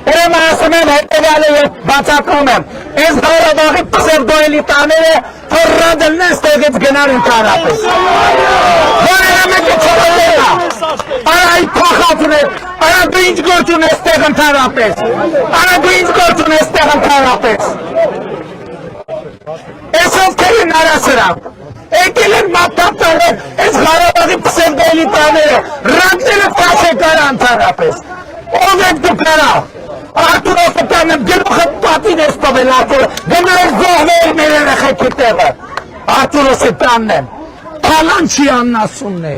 Ուրեմն ասում եմ հետևյալը եւ բացատրում եմ։ Այս Ղարաբաղի պսևդոէլիտաները ֆորրադելն են ստեղից գնալ ընդհանրապես։ Որևէ մեկը չորելա։ Արա այդ փախածն է, արա դու ինչ գործ ունես ստեղ ընդհանրապես։ Արա դու ինչ գործ ունես ստեղ ընդհանրապես։ Այսով կերին արասրավ։ Եկել են մատտապտարը այս Ղարաբաղի պսևդոէլիտաները, ռակները տաշե կարա ընդհանրապես։ Ով եք դու կարա։ Արտուր Օսոպյանը գլուխը պատին ես տվել Արտուր, գնայր զոհվել մեր երեխեքի տեղը։ Արտուր Օսոպյանն եմ, Փալանչյանն ասումն է։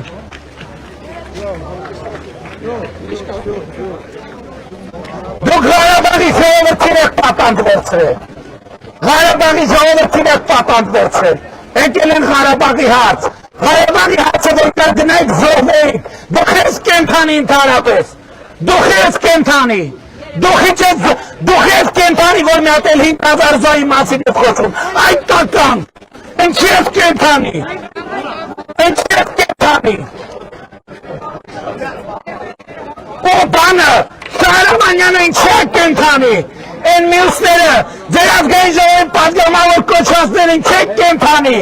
Դուք Ղարաբաղի ժողովրդին եք պատանդ վերցրել։ Ղարաբաղի ժողովրդին եք պատանդ վերցրել։ Եկել են Ղարաբաղի հարց։ Ղարաբաղի հարցը որ կա գնայք զոհվեիք։ Դուք ես կենթանի ընդհանրապես։ Դուք ես կենթանի։ Դուք ես կենթանի, որ մի հատ էլ 5000 զոհի մասին եք խոսում։ Այդ տական։ Ինչի ես կենթանի։ Ինչի ես կենթանի։ Ու բանը, Շահրամանյանը ինչի է կենթանի։ Են մյուսները, ձեր ազգային ժողովի պատգամավոր կոչվածները ինչի եք կենթանի։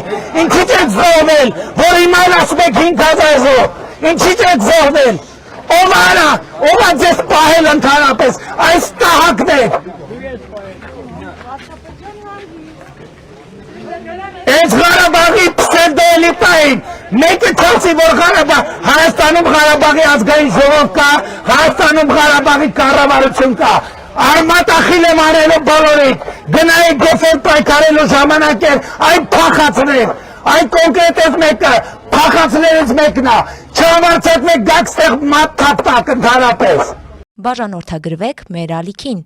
Ինչի՞ց եք զոհվել, որ հիմա ասում եք 5000 զոհ։ Ինչի՞ց եք զոհվել։ Ով արա, ով է ձեզ պահել ընդհանրապես, այս տահակն է։ Այս Ղարաբաղի պսևդոէլիտային, մեկը չասի, որ Հայաստանում Ղարաբաղի ազգային ժողով կա, Հայաստանում Ղարաբաղի կառավարություն կա։ Արմատ ախիլ եմ արելու բոլորիդ, գնայեք գեֆեր պայքարելու ժամանակ էր, այդ փախածներ, այդ կոնկրետ ես մեկը, փախածներից մեկն է, չհամարցեք մեկ գաք ստեղ մատ թապտակ ընդհանրապես։ Բաժանորդագրվեք մեր ալիքին։